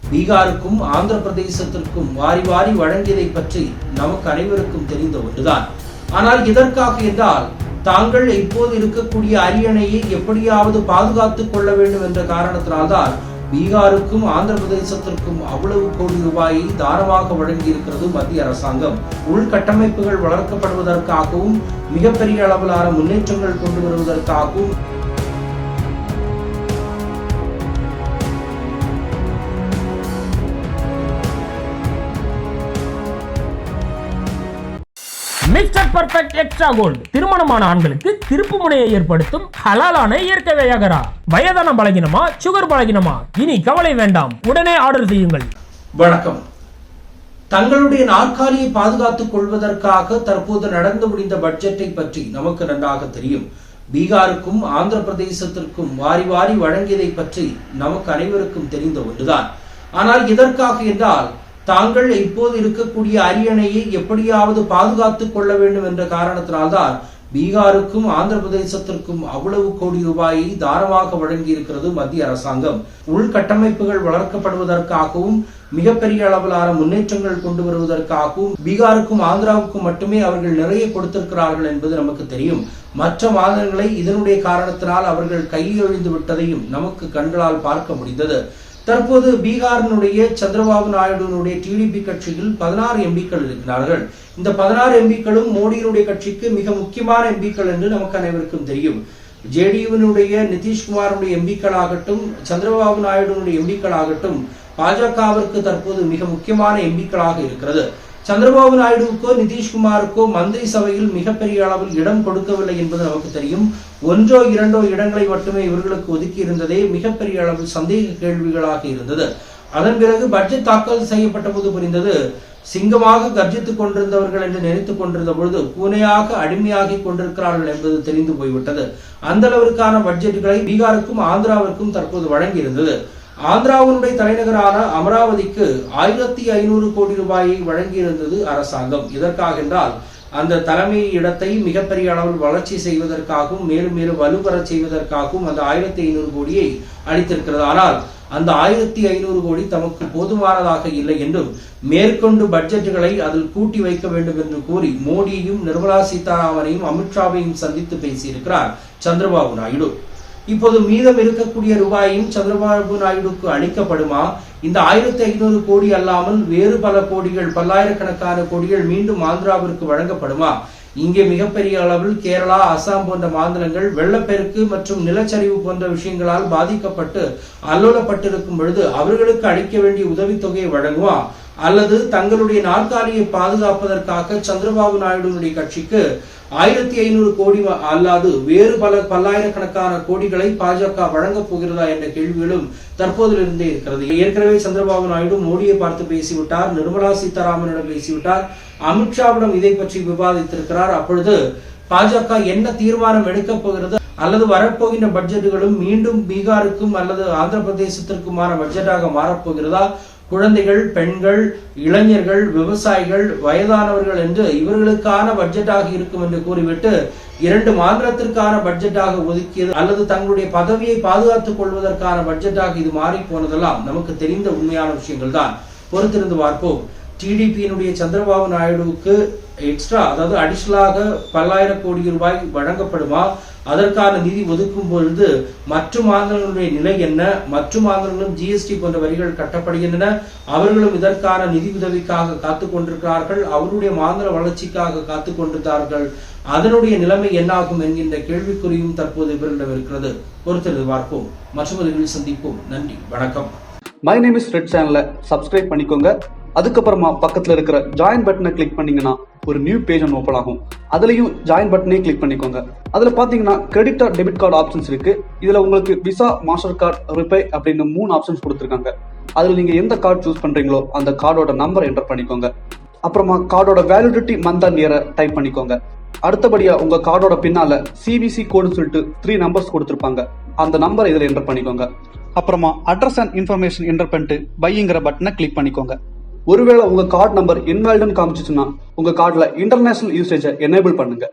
பீகாருக்கும் ஆந்திர பிரதேசத்திற்கும் வாரி வாரி வழங்கியதை பற்றி நமக்கு அனைவருக்கும் தெரிந்த ஒன்றுதான். ஆனால் இதற்காக என்றால் தாங்கள் இப்போது இருக்கக்கூடிய அரியணையை எப்படியாவது பாதுகாத்துக் கொள்ள வேண்டும் என்ற காரணத்தினால்தான் பீகாருக்கும் ஆந்திர பிரதேசத்திற்கும் அவ்வளவு கோடி ரூபாயை தானமாக வழங்கி இருக்கிறது மத்திய அரசாங்கம். உள்கட்டமைப்புகள் வளர்க்கப்படுவதற்காகவும் மிகப்பெரிய அளவிலான முன்னேற்றங்கள் கொண்டு வருவதற்காகவும் மிஸ்டர் பர்ஃபெக்ட் எக்ஸ்ட்ரா கோல்டு திருமணமான ஆண்களுக்கு திருப்பு முனையை ஏற்படுத்தும் ஹலாலான இயற்கை வியாகரா. வயதான பலகினமா, சுகர் பலகினமா, இனி கவலை வேண்டாம், உடனே ஆர்டர் செய்யுங்கள். வணக்கம். தங்களுடைய நாற்காலியை பாதுகாத்துக் கொள்வதற்காக தற்போது நடந்து முடிந்த பட்ஜெட்டை பற்றி நமக்கு நன்றாக தெரியும். பீகாருக்கும் ஆந்திர பிரதேசத்திற்கும் வாரி வாரி வழங்கியதை பற்றி நமக்கு அனைவருக்கும் தெரிந்த ஒன்றுதான். ஆனால் இதற்காக என்றால் தாங்கள் இப்போது இருக்கக்கூடிய அரியணையை எப்படியாவது பாதுகாத்துக் கொள்ள வேண்டும் என்ற காரணத்தினால்தான் பீகாருக்கும் ஆந்திர பிரதேசத்திற்கும் அவ்வளவு கோடி ரூபாயை தானமாக வழங்கி இருக்கிறது மத்திய அரசாங்கம். உள்கட்டமைப்புகள் வளர்க்கப்படுவதற்காகவும் மிகப்பெரிய அளவிலான முன்னேற்றங்கள் கொண்டு வருவதற்காகவும் பீகாருக்கும் ஆந்திராவுக்கும் மட்டுமே அவர்கள் நிறைய கொடுத்திருக்கிறார்கள் என்பது நமக்கு தெரியும். மற்ற மாநிலங்களை இதனுடைய காரணத்தினால் அவர்கள் கையெழுந்து விட்டதையும் நமக்கு கண்களால் பார்க்க முடிந்தது. தற்போது பீகாரினுடைய சந்திரபாபு நாயுடுனுடைய டிடிபி கட்சியில் 16 எம்பிக்கள் இருக்கிறார்கள். இந்த 16 எம்பிக்களும் மோடியினுடைய கட்சிக்கு மிக முக்கியமான எம்பிக்கள் என்று நமக்கு அனைவருக்கும் தெரியும். ஜேடியுவினுடைய நிதிஷ்குமாருடைய எம்பிக்கள் ஆகட்டும், சந்திரபாபு நாயுடுனுடைய எம்பிக்கள் ஆகட்டும், பாஜகவிற்கு தற்போது மிக முக்கியமான எம்பிக்களாக இருக்கிறது. சந்திரபாபு நாயுடுவுக்கோ நிதிஷ்குமாருக்கோ மந்திரி சபையில் மிகப்பெரிய அளவில் இடம் கொடுக்கவில்லை என்பது நமக்கு தெரியும். 1 2 இடங்களை மட்டுமே இவர்களுக்கு ஒதுக்கி இருந்ததே மிகப்பெரிய அளவில் சந்தேக கேள்விகளாக இருந்தது. அதன் பிறகு பட்ஜெட் தாக்கல் செய்யப்பட்ட போது புரிந்தது, சிங்கமாக கர்ஜித்துக் கொண்டிருந்தவர்கள் என்று நினைத்துக் கொண்டிருந்த பொழுது பூனையாக அடிமையாகி கொண்டிருக்கிறார்கள் என்பது தெரிந்து போய்விட்டது. அந்த அளவிற்கான பட்ஜெட்டுகளை பீகாருக்கும் ஆந்திராவிற்கும் தற்போது வழங்கி இருந்தது. ஆந்திராவினுடைய தலைநகரான அமராவதிக்கு 1500 கோடி ரூபாயை வழங்கியிருந்தது அரசாங்கம். இதற்காக என்றால் அந்த தலைமை இடத்தை மிகப்பெரிய அளவில் வளர்ச்சி செய்வதற்காகவும் மேலும் மேலும் வலுப்பெற செய்வதற்காகவும் அந்த 1500 கோடியை அளித்திருக்கிறது. ஆனால் அந்த 1500 கோடி தமக்கு போதுமானதாக இல்லை என்றும் மேற்கொண்டு பட்ஜெட்டுகளை அதில் கூட்டி வைக்க வேண்டும் என்று கூறி மோடியையும் நிர்மலா சீதாராமனையும் அமித்ஷாவையும் சந்தித்து பேசியிருக்கிறார் சந்திரபாபு நாயுடு. இப்போது மீதம் இருக்கக்கூடிய ரூபாயும் சந்திரபாபு நாயுடுக்கு அளிக்கப்படுமா? இந்த 1500 கோடி அல்லாமல் வேறு பல கோடிகள், பல்லாயிரக்கணக்கான கோடிகள் மீண்டும் ஆந்திராவிற்கு வழங்கப்படுமா? இங்கே மிகப்பெரிய அளவில் கேரளா, அசாம் போன்ற மாநிலங்கள் வெள்ளப்பெருக்கு மற்றும் நிலச்சரிவு போன்ற விஷயங்களால் பாதிக்கப்பட்டு அல்லோலப்பட்டிருக்கும் பொழுது அவர்களுக்கு அளிக்க வேண்டிய உதவித்தொகையை வழங்குமா? அல்லது தங்களுடைய நாற்காலியை பாதுகாப்பதற்காக சந்திரபாபு நாயுடுனுடைய கட்சிக்கு 1500 கோடி அல்லாது வேறு பல பல்லாயிரக்கணக்கான கோடிகளை பாஜக வழங்கப் போகிறதா என்ற கேள்விகளும் தற்போதிலிருந்தே இருக்கிறது. ஏற்கனவே சந்திரபாபு நாயுடு மோடியை பார்த்து பேசிவிட்டார், நிர்மலா சீதாராமனிடம் பேசிவிட்டார், அமித்ஷாவிடம் இதை பற்றி விவாதித்திருக்கிறார். அப்பொழுது பாஜக என்ன தீர்மானம் எடுக்கப் போகிறது அல்லது வரப்போகின்ற பட்ஜெட்டுகளும் மீண்டும் பீகாருக்கும் அல்லது ஆந்திர பிரதேசத்திற்குமான பட்ஜெட்டாக மாறப்போகிறதா? குழந்தைகள், பெண்கள், இளைஞர்கள், விவசாயிகள், வயதானவர்கள் என்று இவர்களுக்கான பட்ஜெட்டாக இருக்கும் என்று கூறிவிட்டு 2 மாநிலத்திற்கான பட்ஜெட்டாக ஒதுக்கியது அல்லது தங்களுடைய பதவியை பாதுகாத்துக் கொள்வதற்கான பட்ஜெட்டாக இது மாறி போனதெல்லாம் நமக்கு தெரிந்த உண்மையான விஷயங்கள் தான். பொறுத்திருந்து பார்ப்போம். டிடிபியினுடைய சந்திரபாபு நாயுடுவுக்கு எக்ஸ்ட்ரா, அதாவது அடிஷனலாக 10,000 கோடி ரூபாய் வழங்கப்படுமா? அதற்கான நிதி ஒதுக்கும் பொழுது மற்ற மாநிலங்களுடைய நிலை என்ன? மற்ற மாநிலங்களும் ஜிஎஸ்டி போன்ற வரிகள் கட்டப்படுகின்றன. அவர்களும் இதற்கான நிதி உதவிக்காக காத்துக் கொண்டிருக்கிறார்கள். அவருடைய மாநில வளர்ச்சிக்காக காத்துக் கொண்டிருந்தார்கள். அதனுடைய நிலைமை என்னாகும் என்கின்ற கேள்விக்குறியும் தற்போது இவரிடம் இருக்கிறது. பொறுத்திருந்து பார்ப்போம். மற்றொரு சந்திப்போம். நன்றி, வணக்கம். மை நேம் இஸ் ரெட் சேனலை சப்ஸ்கிரைப் பண்ணிக்கோங்க. அதுக்கப்புறமா பக்கத்துல இருக்கிற ஜாயின் பட்டனை கிளிக் பண்ணீங்கன்னா ஒரு நியூ பேஜ் ஒன்று ஓப்பன் ஆகும். அதுலயும் ஜாயின் பட்டனே கிளிக் பண்ணிக்கோங்க. அதுல பாத்தீங்கன்னா credit card, debit card options இருக்கு. இதுல உங்களுக்கு விசா, மாஸ்டர் கார்டு, ரிப்பே அப்படின்னு 3 ஆப்ஷன்ஸ் கொடுத்துருக்காங்க. அதுல நீங்க எந்த கார்டு சூஸ் பண்றீங்களோ அந்த கார்டோட நம்பர் என்டர் பண்ணிக்கோங்க. அப்புறமா கார்டோட வேலிடிட்டி மந்த் அண்ட் இயரை டைப் பண்ணிக்கோங்க. அடுத்தபடியா உங்க கார்டோட பின்னால சிவிசி கோடுன்னு சொல்லிட்டு 3 நம்பர்ஸ் கொடுத்துருப்பாங்க. அந்த நம்பரை இதுல என்டர் பண்ணிக்கோங்க. அப்புறமா அட்ரஸ் அண்ட் இன்ஃபர்மேஷன் என்டர் பண்ணிட்டு பைங்கிற பட்டனை கிளிக் பண்ணிக்கோங்க. ஒருவேளை உங்க கார்டு நம்பர் இன்வாலிட்னு காமிச்சிச்சுன்னா உங்க கார்டுல இன்டர்நேஷனல் யூசேஜை எனேபிள் பண்ணுங்க.